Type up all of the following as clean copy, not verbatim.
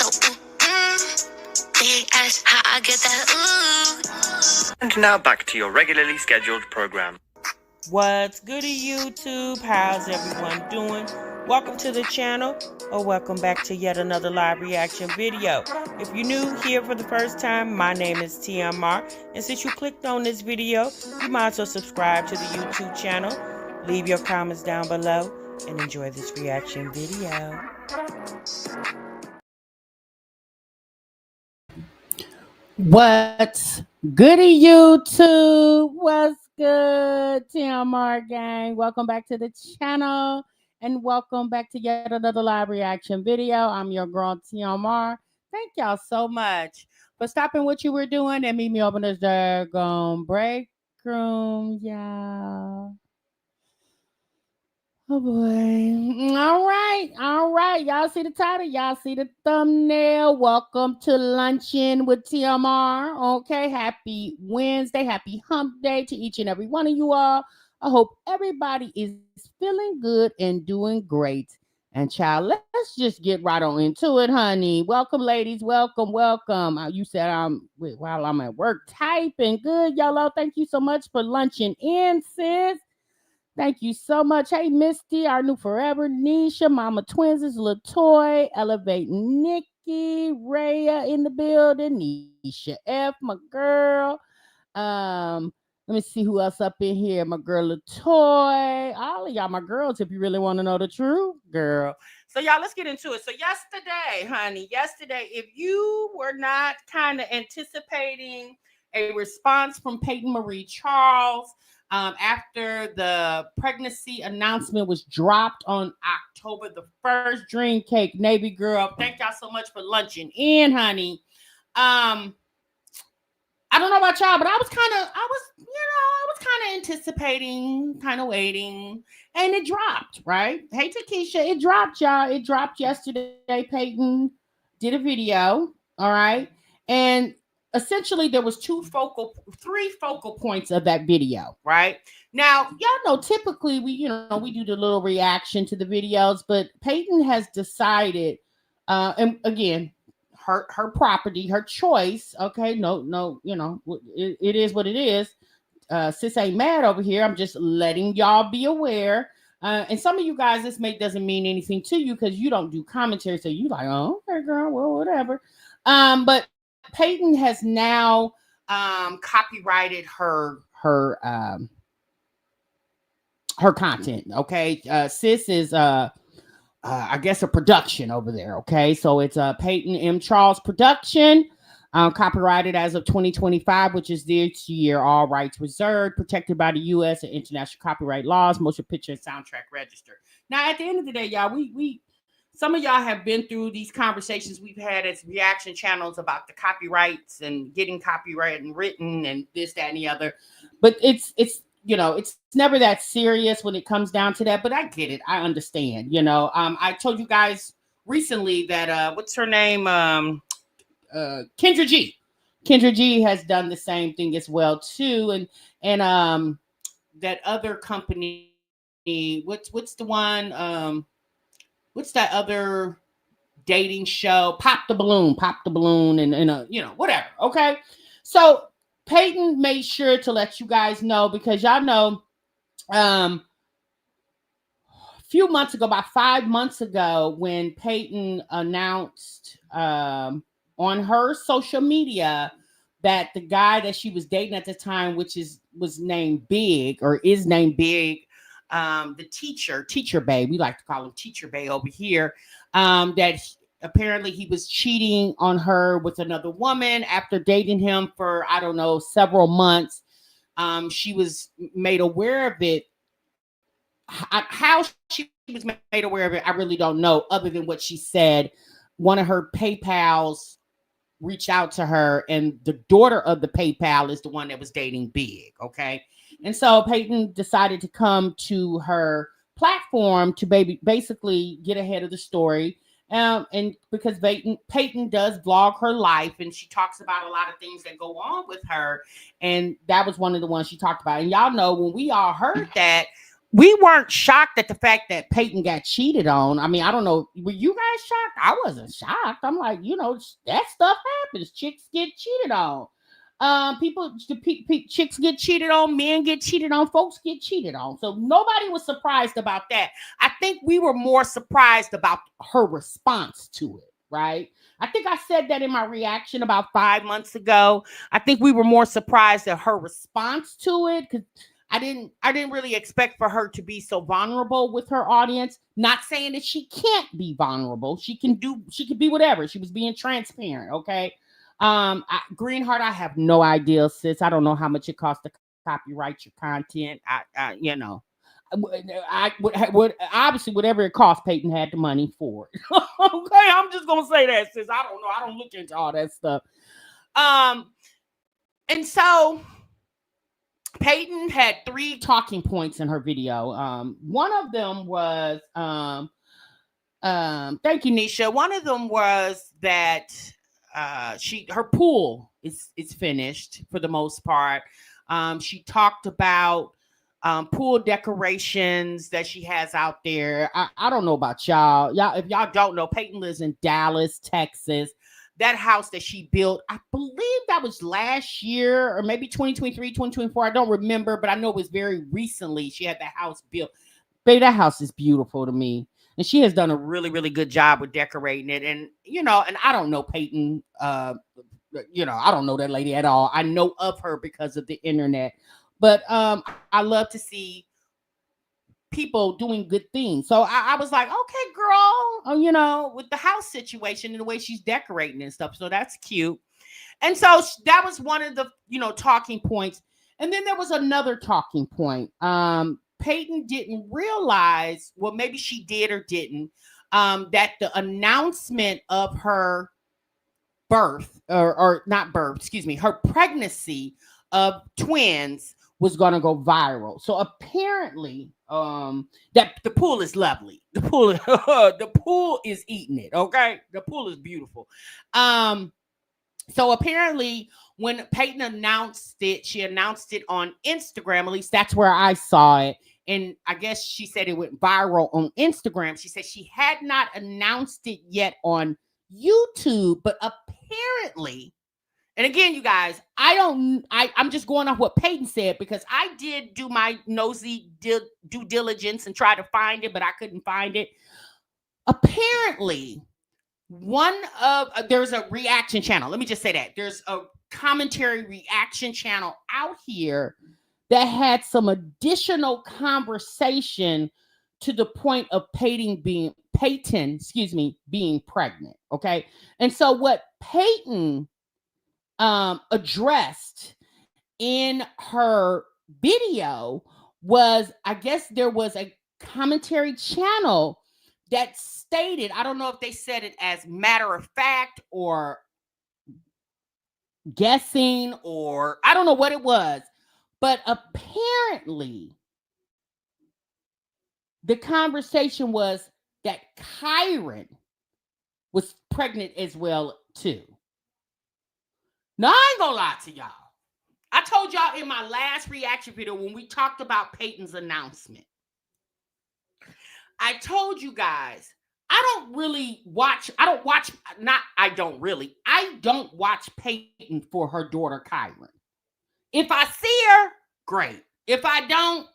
Big ass, how I get that ooh. And now back to your regularly scheduled program. What's goody YouTube? How's everyone doing? Welcome to the channel, or welcome back to yet another live reaction video. If you're new here for the first time, my name is TMR, and since you clicked on this video, you might as well subscribe to the YouTube channel, leave your comments down below, and enjoy this reaction video. What's goody YouTube? What's good, TMR gang? Welcome back to the channel and welcome back to yet another live reaction video. I'm your girl TMR. Thank y'all so much for stopping what you were doing and meet me over this daggone break room, y'all. Oh boy. All right. Y'all see the title? Y'all see the thumbnail? Welcome to LunchIN with TMR. Okay. Happy Wednesday. Happy hump day to each and every one of you all. I hope everybody is feeling good and doing great. And child, let's just get right on into it, honey. Welcome, ladies. Welcome. You said while I'm at work typing. Good, y'all. Thank you so much for lunching in, sis. Thank you so much. Hey, Misty, our new forever, Nisha, Mama Twins is Latoy, Elevate Nikki, Raya in the building, Nisha F, my girl. Let me see who else up in here. My girl Latoy. All of y'all, my girls, if you really want to know the truth, girl. So y'all, let's get into it. So yesterday, honey, if you were not kind of anticipating a response from Peyton Marie Charles, after the pregnancy announcement was dropped on October the 1st, Dream Cake Navy girl. Thank y'all so much for lunching in, honey. I don't know about y'all, but I was kind of anticipating, kind of waiting, and it dropped, right? Hey, Takesha, it dropped, y'all. It dropped yesterday. Peyton did a video, all right? And essentially there was three focal points of that video, right? Now, y'all know typically we do the little reaction to the videos, but Peyton has decided, and again, her property, her choice. Okay, no, it is what it is. Sis ain't mad over here. I'm just letting y'all be aware. And some of you guys, this doesn't mean anything to you because you don't do commentary, so you like, oh, okay, girl, well, whatever. But Peyton has now copyrighted her content. Okay, sis is I guess a production over there. Okay, so it's a Peyton M. Charles production, copyrighted as of 2025, which is this year. All rights reserved, protected by the U.S. and international copyright laws. Motion picture and soundtrack register. Now, at the end of the day, y'all, we some of y'all have been through these conversations we've had as reaction channels about the copyrights and getting copyright and written and this, that, and the other. But it's never that serious when it comes down to that. But I get it. I understand. I told you guys recently that what's her name? Kendra G. Kendra G has done the same thing as well too. And that other company, what's the one? What's that other dating show? Pop the balloon, and whatever. Okay. So Peyton made sure to let you guys know, because y'all know, a few months ago, about 5 months ago, when Peyton announced on her social media that the guy that she was dating at the time, which was named Big, or is named Big, the teacher babe, we like to call him Teacher Babe over here, that apparently he was cheating on her with another woman after dating him for, I don't know, several months. She was made aware of it. How she was made aware of it, I really don't know, other than what she said. One of her PayPals reached out to her, and the daughter of the PayPal is the one that was dating Big, okay? And so Peyton decided to come to her platform to basically get ahead of the story. And because Peyton does vlog her life, and she talks about a lot of things that go on with her. And that was one of the ones she talked about. And y'all know, when we all heard that, we weren't shocked at the fact that Peyton got cheated on. I mean, I don't know. Were you guys shocked? I wasn't shocked. I'm like, that stuff happens. Chicks get cheated on. Chicks get cheated on. Men get cheated on. Folks get cheated on. So nobody was surprised about that. I think we were more surprised about her response to it. Right? I think I said that in my reaction about 5 months ago. I think we were more surprised at her response to it because I didn't really expect for her to be so vulnerable with her audience. Not saying that she can't be vulnerable. She can be whatever. She was being transparent. Okay. Greenheart, I have no idea, sis. I don't know how much it costs to copyright your content. I would obviously whatever it costs, Peyton had the money for it. Okay, I'm just gonna say that, sis. I don't know. I don't look into all that stuff. And so Peyton had 3 talking points in her video. One of them was thank you, Nisha. One of them was that her pool is finished for the most part. She talked about pool decorations that she has out there. I don't know about y'all. If y'all don't know, Peyton lives in Dallas, Texas. That house that she built, I believe that was last year or maybe 2023, 2024. I don't remember, but I know it was very recently she had that house built. Baby, that house is beautiful to me. And she has done a really, really good job with decorating it. And, and I don't know Peyton. I don't know that lady at all. I know of her because of the internet. But I love to see people doing good things. So I was like, okay, girl, with the house situation and the way she's decorating and stuff. So that's cute. And so that was one of the, talking points. And then there was another talking point. Peyton didn't realize, well, maybe she did or didn't, that the announcement of her birth or not birth, excuse me, her pregnancy of twins was going to go viral. So apparently, that the pool is lovely. The pool is eating it. Okay. The pool is beautiful. So apparently when Peyton announced it, she announced it on Instagram. At least that's where I saw it. And I guess she said it went viral on Instagram. She said she had not announced it yet on YouTube, but apparently, and again, you guys, I'm just going off what Peyton said because I did do my nosy due diligence and try to find it, but I couldn't find it. Apparently, there's a reaction channel. Let me just say that. There's a commentary reaction channel out here that had some additional conversation to the point of Peyton being pregnant. Okay. And so what Peyton addressed in her video was, I guess there was a commentary channel that stated, I don't know if they said it as matter of fact or guessing or I don't know what it was, but apparently the conversation was that Kyron was pregnant as well too. Now, I ain't gonna lie to y'all. I told y'all in my last reaction video when we talked about Peyton's announcement, I told you guys, I don't watch Peyton for her daughter Kyron. If I see her, great. If I don't,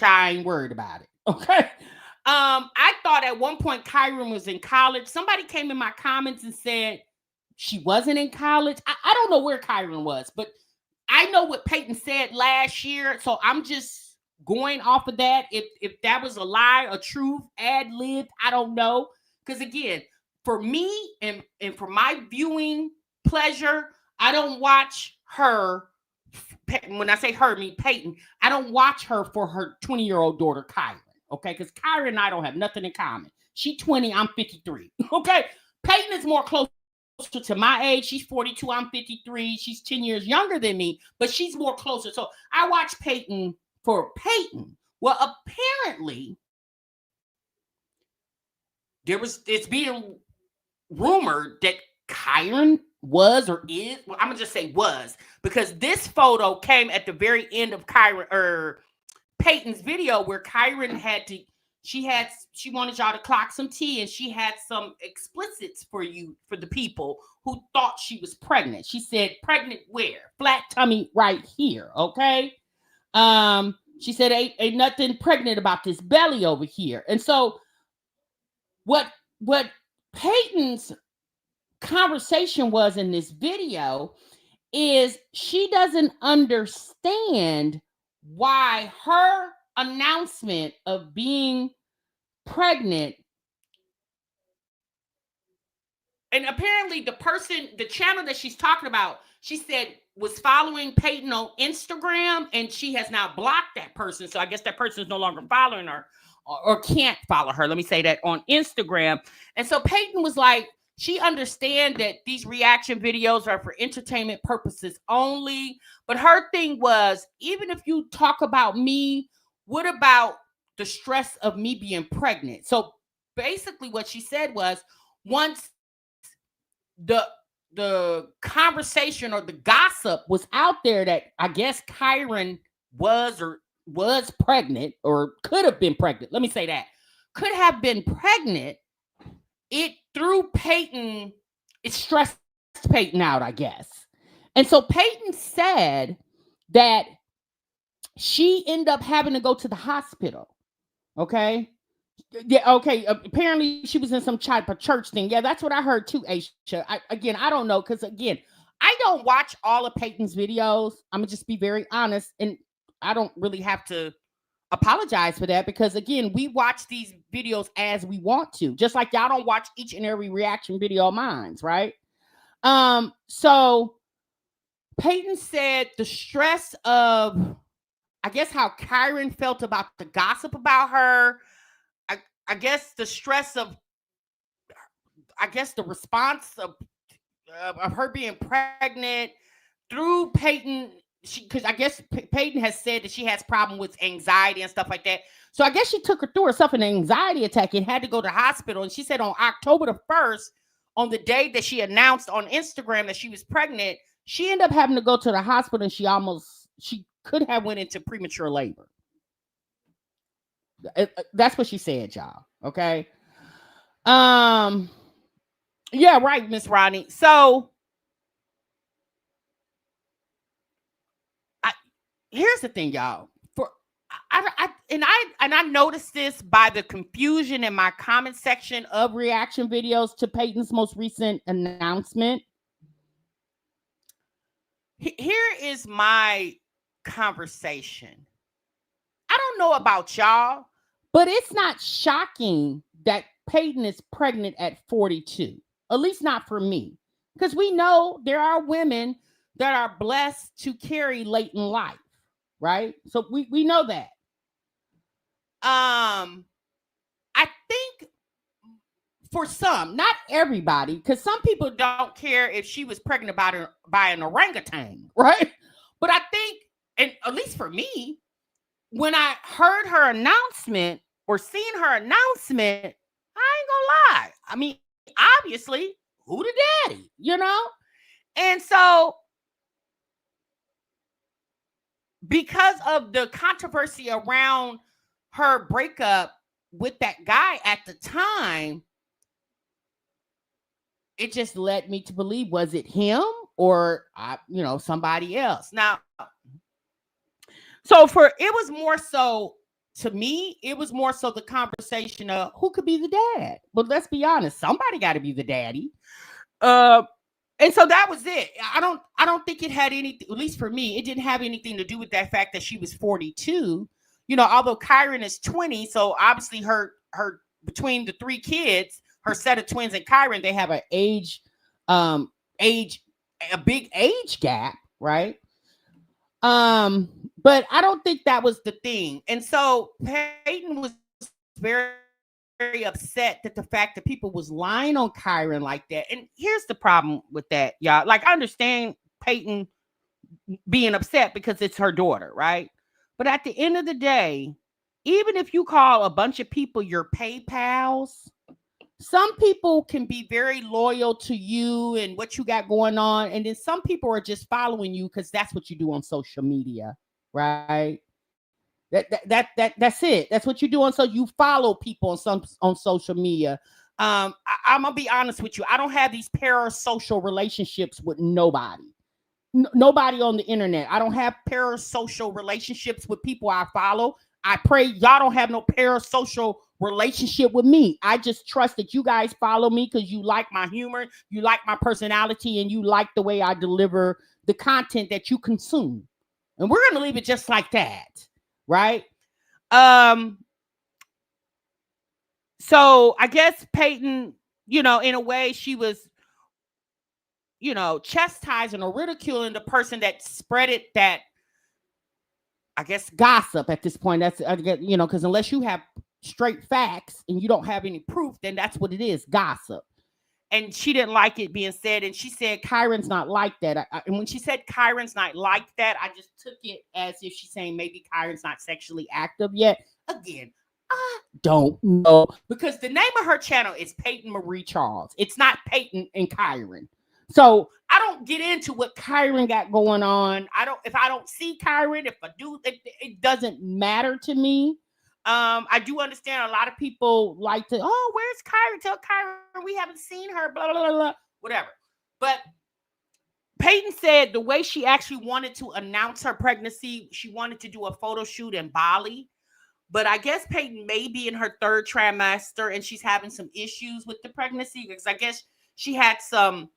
I ain't worried about it. Okay. I thought at one point Kyron was in college. Somebody came in my comments and said she wasn't in college. I don't know where Kyron was, but I know what Peyton said last year. So I'm just going off of that. If that was a lie, a truth, ad-lib, I don't know. Because again, for me and for my viewing pleasure, I don't watch her. When I say her, I mean Peyton. I don't watch her for her 20-year-old daughter, Kyron. Okay, because Kyron and I don't have nothing in common. She's 20, I'm 53. Okay, Peyton is more close to my age. She's 42, I'm 53. She's 10 years younger than me, but she's more closer. So I watch Peyton for Peyton. Well, apparently, it's being rumored that Kyron was or is, well, I'm gonna just say was, because this photo came at the very end of Peyton's video where Kyron she wanted y'all to clock some tea, and she had some explicits for the people who thought she was pregnant. She said, pregnant where? Flat tummy right here, okay? She said, ain't nothing pregnant about this belly over here. And so what Peyton's conversation was in this video is she doesn't understand why her announcement of being pregnant, and apparently the channel that she's talking about, she said was following Peyton on Instagram, and she has now blocked that person. So I guess that person is no longer following her or can't follow her. Let me say that, on Instagram. And so Peyton was like, she understands that these reaction videos are for entertainment purposes only. But her thing was, even if you talk about me, what about the stress of me being pregnant? So basically what she said was, once the conversation or the gossip was out there that I guess Kyron was pregnant, or could have been pregnant. Let me say that. Could have been pregnant. It threw Peyton, it stressed Peyton out, I guess. And so Peyton said that she ended up having to go to the hospital. Okay. Yeah, okay. Apparently she was in some type of church thing. Yeah, that's what I heard too, Aisha. I don't know, because again, I don't watch all of Peyton's videos. I'm gonna just be very honest, and I don't really have to apologize for that, because again, we watch these videos as we want to, just like y'all don't watch each and every reaction video of mine, right? So Peyton said the stress of, I guess, how Kyron felt about the gossip about her. I guess the stress of, I guess the response of her being pregnant through Peyton. Because I guess Peyton has said that she has problem with anxiety and stuff like that. So I guess she took her through herself an anxiety attack and had to go to the hospital. And she said on October the 1st, on the day that she announced on Instagram that she was pregnant, she ended up having to go to the hospital, and she could have went into premature labor. That's what she said, y'all. Okay. Yeah, right, Miss Ronnie. So here's the thing, y'all. I noticed this by the confusion in my comment section of reaction videos to Peyton's most recent announcement. Here is my conversation. I don't know about y'all, but it's not shocking that Peyton is pregnant at 42. At least not for me. Because we know there are women that are blessed to carry late in life, right? So we know that. I think for some, not everybody, because some people don't care if she was pregnant by an orangutan, right? But I think, and at least for me, when I heard her announcement or seen her announcement, I ain't gonna lie. I mean, obviously, who the daddy, you know? And so, because of the controversy around her breakup with that guy at the time, it just led me to believe, was it him or somebody else? Now, so it was more so, to me, it was more so the conversation of who could be the dad. But let's be honest, somebody got to be the daddy. And so that was it. I don't think it had anything, at least for me, it didn't have anything to do with that fact that she was 42. Although Kyron is 20, so obviously her between the three kids, her set of twins and Kyron, they have a big age gap, right? But I don't think that was the thing. And so Peyton was very, very upset that the fact that people was lying on Kyron like that. And here's the problem with that, y'all. Like, I understand Peyton being upset because it's her daughter, right? But at the end of the day, even if you call a bunch of people your PayPals, some people can be very loyal to you and what you got going on. And then some people are just following you because that's what you do on social media, right? That's it. That's what you do. And so you follow people on social media. I'm gonna be honest with you. I don't have these parasocial relationships with nobody. Nobody on the internet. I don't have parasocial relationships with people I follow. I pray y'all don't have no parasocial relationship with me. I just trust that you guys follow me because you like my humor, you like my personality, and you like the way I deliver the content that you consume. And we're gonna leave it just like that, right? So I guess Peyton, in a way, she was, chastising or ridiculing the person that spread it, that I guess gossip at this point. That's, because unless you have straight facts and you don't have any proof, then that's what it is, gossip. And she didn't like it being said. And she said, Kyron's not like that. And when she said Kyron's not like that, I just took it as if she's saying maybe Kyron's not sexually active yet. Again, I don't know. Because the name of her channel is Peyton Marie Charles. It's not Peyton and Kyron. So I don't get into what Kyron got going on. If I don't see Kyron, if I do, it doesn't matter to me. I do understand a lot of people like to, oh, where's Kyron? Tell Kyron we haven't seen her, blah, blah, blah, blah, whatever. But Peyton said the way she actually wanted to announce her pregnancy, she wanted to do a photo shoot in Bali. But I guess Peyton may be in her third trimester and she's having some issues with the pregnancy because I guess she had some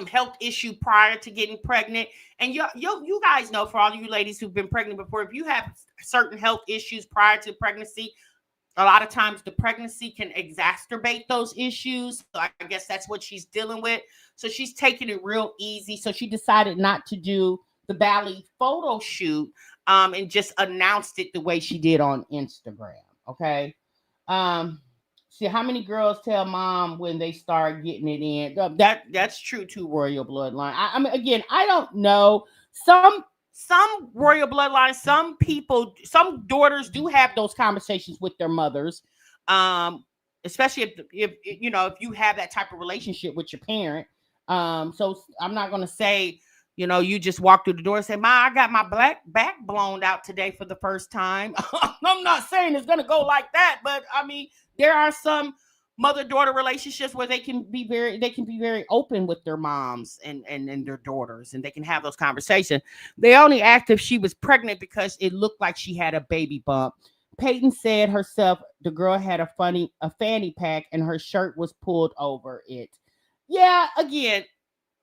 health issue prior to getting pregnant. And you guys know, for all you ladies who've been pregnant before, if you have certain health issues prior to pregnancy, a lot of times the pregnancy can exacerbate those issues. So I guess that's what she's dealing with. So she's taking it real easy. So she decided not to do the Bali photo shoot and just announced it the way she did on Instagram. Okay. See, how many girls tell mom when they start getting it in? That's true too, royal bloodline. I mean, again, I don't know. Some royal bloodline, some people, some daughters do have those conversations with their mothers, especially if you have that type of relationship with your parent. So I'm not gonna say, you just walk through the door and say, Ma, I got my back blown out today for the first time. I'm not saying it's gonna go like that, but I mean, there are some mother-daughter relationships where they can be very open with their moms and their daughters, and they can have those conversations. They only asked if she was pregnant because it looked like she had a baby bump. Peyton said herself the girl had a fanny pack and her shirt was pulled over it. Yeah, again,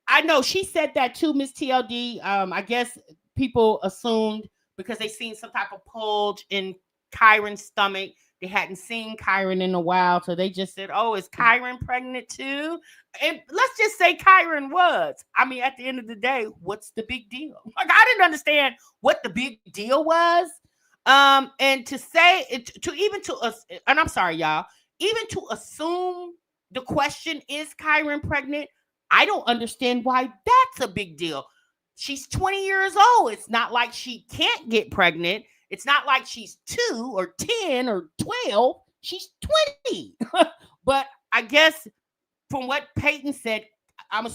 I know she said that too, Miss TLD. I guess people assumed because they seen some type of bulge in Kyron's stomach. They hadn't seen Kyron in a while, so they just said, oh, is Kyron pregnant too? And let's just say Kyron was. I mean, at the end of the day, what's the big deal? Like, I didn't understand what the big deal was. And to say it, and I'm sorry, y'all, even to assume the question, is Kyron pregnant? I don't understand why that's a big deal. She's 20 years old. It's not like she can't get pregnant. It's not like she's 2 or 10 or 12. She's 20. But I guess from what Peyton said,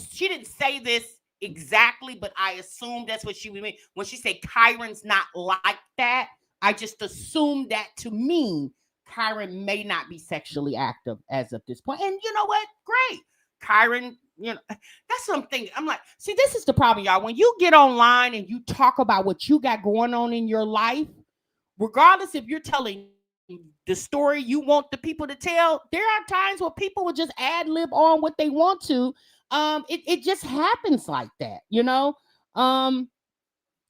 she didn't say this exactly, but I assumed that's what she would mean. When she said Kyron's not like that, I just assumed that to mean Kyron may not be sexually active as of this point. And you know what? Great. Kyron, that's what I'm thinking. I'm like, see, this is the problem, y'all. When you get online and you talk about what you got going on in your life, regardless if you're telling the story you want the people to tell, there are times where people will just ad lib on what they want to. It just happens like that, And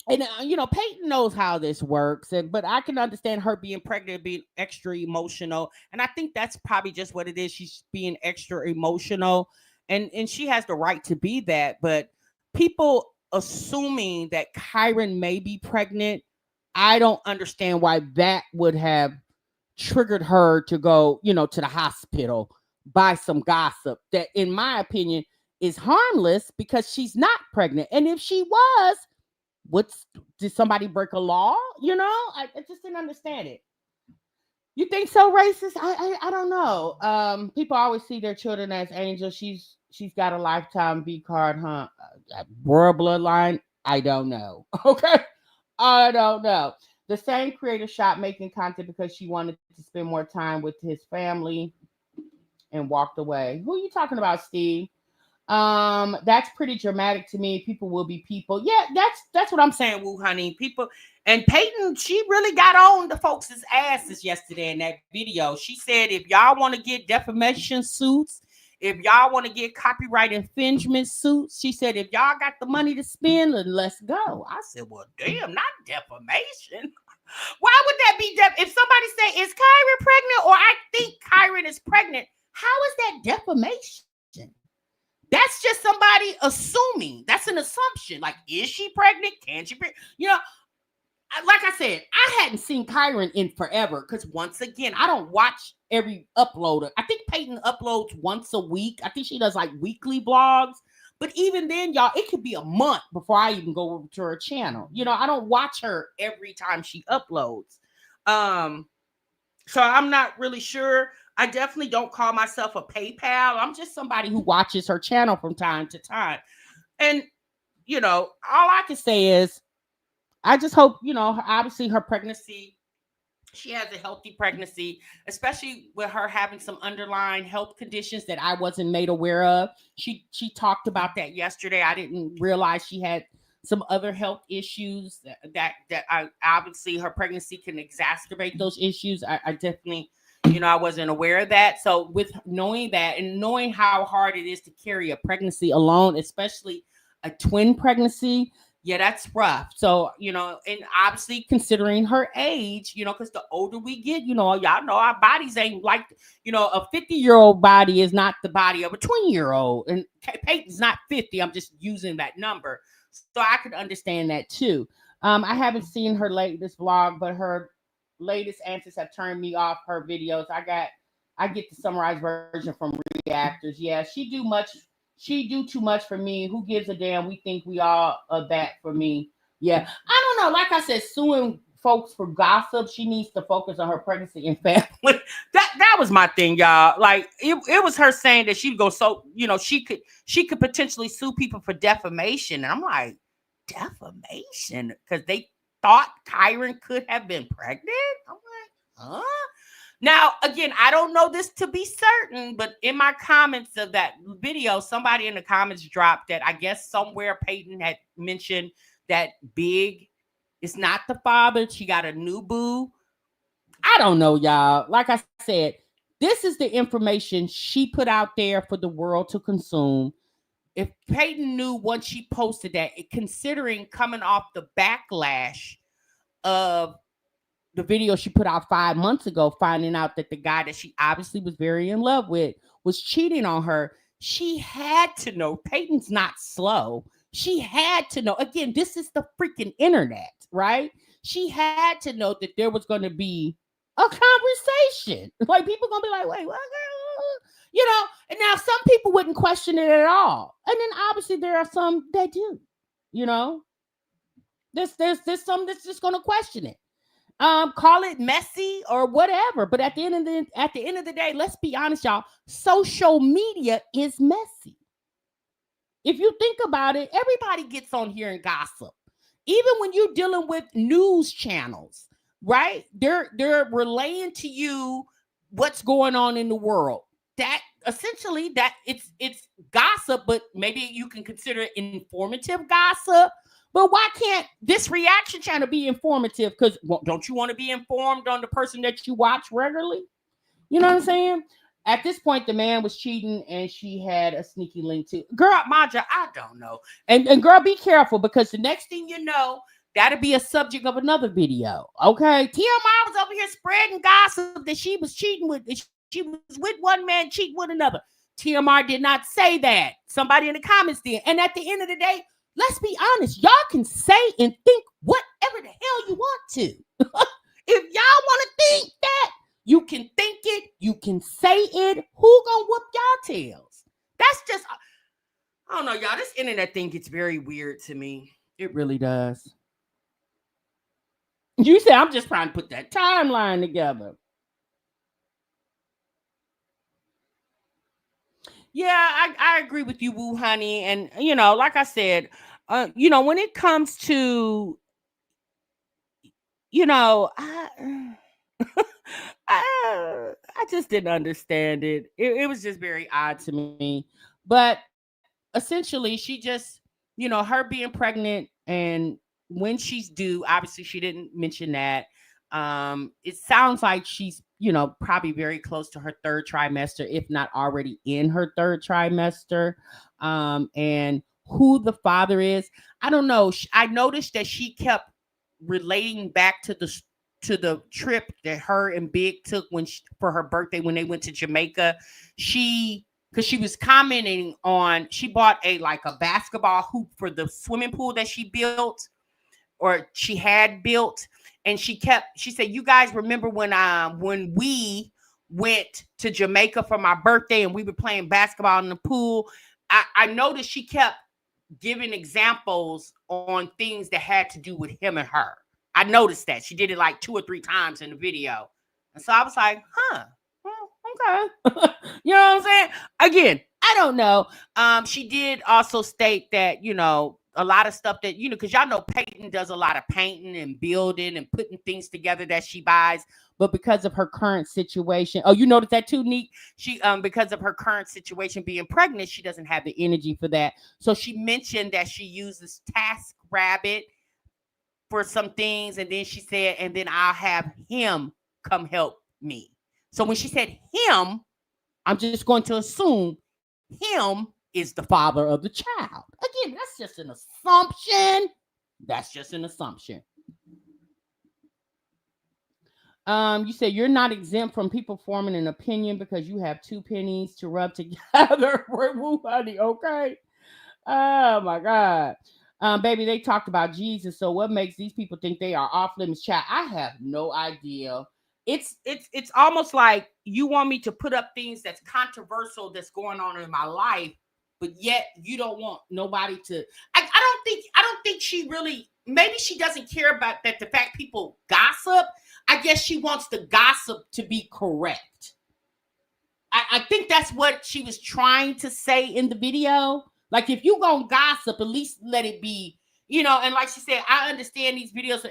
Peyton knows how this works, but I can understand her being pregnant, being extra emotional, and I think that's probably just what it is. She's being extra emotional, and she has the right to be that. But people assuming that Kyron may be pregnant, I don't understand why that would have triggered her to go, to the hospital by some gossip that, in my opinion, is harmless because she's not pregnant, and if she was. Did somebody break a law? I just didn't understand it. You think so, racist? I don't know. People always see their children as angels. She's got a lifetime V card, huh? Royal bloodline? I don't know. Okay, I don't know. The same creator stopped making content because she wanted to spend more time with his family and walked away. Who are you talking about, Steve? That's pretty dramatic to me. People will be people. Yeah, that's what I'm saying, Woo Honey. People and Peyton, she really got on the folks' asses yesterday in that video. She said if y'all want to get defamation suits, if y'all want to get copyright infringement suits, she said if y'all got the money to spend, then let's go. I said, well, damn, not defamation. Why would that be if somebody say, is Kyron pregnant, or I think Kyron is pregnant, how is that defamation? That's just somebody assuming. That's an assumption. Like, is she pregnant? Can she like I said, I hadn't seen Kyron in forever because once again, I don't watch every uploader. I think Peyton uploads once a week. I think she does like weekly vlogs. But even then, y'all, it could be a month before I even go over to her channel. I don't watch her every time she uploads. So I'm not really sure. I definitely don't call myself a PayPal. I'm just somebody who watches her channel from time to time. And, all I can say is, I just hope, obviously her pregnancy, she has a healthy pregnancy, especially with her having some underlying health conditions that I wasn't made aware of. She talked about that yesterday. I didn't realize she had some other health issues that I obviously her pregnancy can exacerbate those issues. I definitely, I wasn't aware of that. So with knowing that and knowing how hard it is to carry a pregnancy alone, especially a twin pregnancy, yeah, that's rough. So, and obviously considering her age, because the older we get, y'all know our bodies ain't like, a 50-year-old body is not the body of a 20-year-old. And Peyton's not 50. I'm just using that number. So I could understand that too. I haven't seen her latest vlog, but her latest answers have turned me off her videos. I get the summarized version from reactors. Yeah, she do too much for me. Who gives a damn? We think we all are that for me. Yeah. I don't know. Like I said, suing folks for gossip. She needs to focus on her pregnancy and family. That was my thing, y'all. Like it was her saying that she'd go she could potentially sue people for defamation. And I'm like, defamation? Because they thought Kyron could have been pregnant? I'm like, huh? Now, again, I don't know this to be certain, but in my comments of that video, somebody in the comments dropped that I guess somewhere Peyton had mentioned that Big is not the father. She got a new boo. I don't know, y'all. Like I said, this is the information she put out there for the world to consume. If Peyton knew once she posted that, considering coming off the backlash of the video she put out 5 months ago, finding out that the guy that she obviously was very in love with was cheating on her, she had to know. Peyton's not slow. She had to know. Again, this is the freaking internet, right? She had to know that there was going to be a conversation. Like, people going to be like, wait, what? And now some people wouldn't question it at all. And then obviously there are some that do, There's some that's just going to question it. Call it messy or whatever, but at the end of the day, let's be honest, y'all. Social media is messy. If you think about it, everybody gets on here and gossip. Even when you're dealing with news channels, right? They're relaying to you what's going on in the world. That essentially that it's gossip, but maybe you can consider it informative gossip. But why can't this reaction channel be informative? Because don't you want to be informed on the person that you watch regularly? You know what I'm saying? At this point, the man was cheating and she had a sneaky link to girl, Maja, I don't know. And girl, be careful, because the next thing you know, that'll be a subject of another video. Okay. TMR was over here spreading gossip that she was cheating with, she was with one man, cheating with another. TMR did not say that. Somebody in the comments did. And at the end of the day, let's be honest, y'all can say and think whatever the hell you want to. If y'all want to think that, you can think it, you can say it. Who gonna whoop y'all tails? That's just, I don't know, y'all. This internet thing gets very weird to me. It really does. You said I'm just trying to put that timeline together. Yeah, I agree with you, Woo Honey. And, like I said, when it comes to you know, I just didn't understand it. It was just very odd to me. But essentially, she just, her being pregnant and when she's due, obviously she didn't mention that. It sounds like she's, probably very close to her third trimester, if not already in her third trimester. And who the father is, I don't know. I noticed that she kept relating back to the trip that her and Big took for her birthday when they went to Jamaica. Because she was commenting on, she bought a basketball hoop for the swimming pool that she built, or she had built, and she said, "You guys remember when we went to Jamaica for my birthday and we were playing basketball in the pool?" I noticed she kept giving examples on things that had to do with him and her. I noticed that she did it like 2 or 3 times in the video. And so I was like, okay. You know what I'm saying? Again, I don't know. She did also state that, a lot of stuff that, because y'all know Peyton does a lot of painting and building and putting things together that she buys. But because of her current situation, you noticed that too, Neek? She, because of her current situation being pregnant, she doesn't have the energy for that. So she mentioned that she uses TaskRabbit for some things, and then she said, and then I'll have him come help me. So when she said him, I'm just going to assume him is the father of the child. Again, that's just an assumption. You said you're not exempt from people forming an opinion because you have 2 pennies to rub together. Woo, honey, okay? Oh my God. Baby, they talked about Jesus. So what makes these people think they are off limits? Child, I have no idea. It's almost like you want me to put up things that's controversial that's going on in my life, but yet you don't want nobody to. I don't think she really. Maybe she doesn't care about that. The fact people gossip. I guess she wants the gossip to be correct. I think that's what she was trying to say in the video. Like, if you gonna gossip, at least let it be, and like she said, I understand these videos.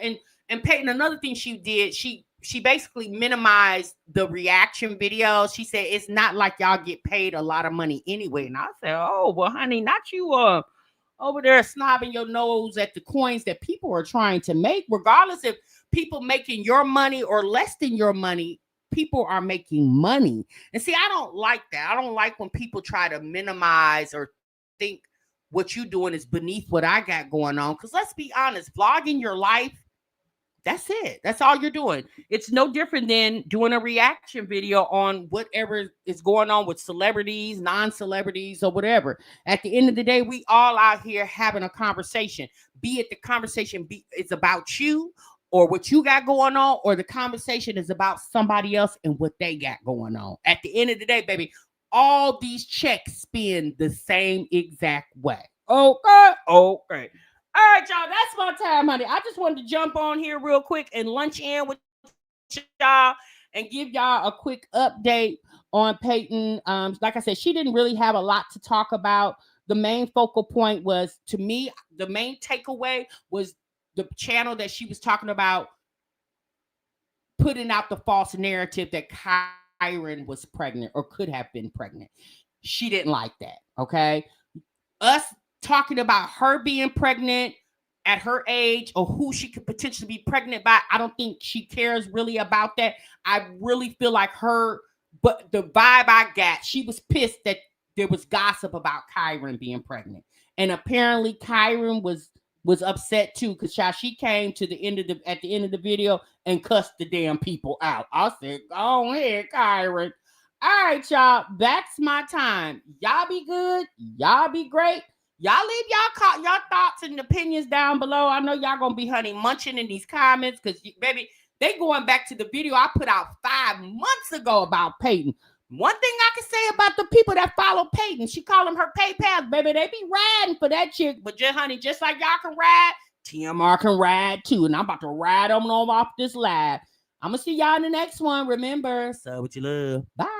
And Peyton, another thing she did, she basically minimized the reaction videos. She said, it's not like y'all get paid a lot of money anyway. And I said, oh, well, honey, not you over there snobbing your nose at the coins that people are trying to make, regardless if people making your money or less than your money. People are making money. And see, I don't like that. I don't like when people try to minimize or think what you're doing is beneath what I got going on. Because let's be honest, vlogging your life, that's it. That's all you're doing. It's no different than doing a reaction video on whatever is going on with celebrities, non-celebrities, or whatever. At the end of the day, we all out here having a conversation. Be it the conversation it's about you or what you got going on, or the conversation is about somebody else and what they got going on. At the end of the day, baby, all these checks spin the same exact way. Okay. All right, y'all, that's my time, honey. I just wanted to jump on here real quick and lunch in with y'all and give y'all a quick update on Peyton. Like I said, she didn't really have a lot to talk about. The main focal point was, to me, the main takeaway was the channel that she was talking about putting out the false narrative that Kyron was pregnant or could have been pregnant. She didn't like that, okay? Us talking about her being pregnant at her age or who she could potentially be pregnant by, I don't think she cares really about that. I really feel like but the vibe I got, she was pissed that there was gossip about Kyron being pregnant. And apparently Kyron was upset too, because she came at the end of the video and cussed the damn people out. I said, go ahead, Kyron. All right, y'all, that's my time. Y'all be good. Y'all be great. Y'all leave y'all thoughts and opinions down below. I know y'all gonna be, honey, munching in these comments, because, baby, they going back to the video I put out 5 months ago about Peyton. One thing I can say about the people that follow Peyton, she call them her PayPal, baby. They be riding for that chick. But just, honey, just like y'all can ride, TMR can ride too. And I'm about to ride them off this live. I'm going to see y'all in the next one. Remember, so what you love. Bye.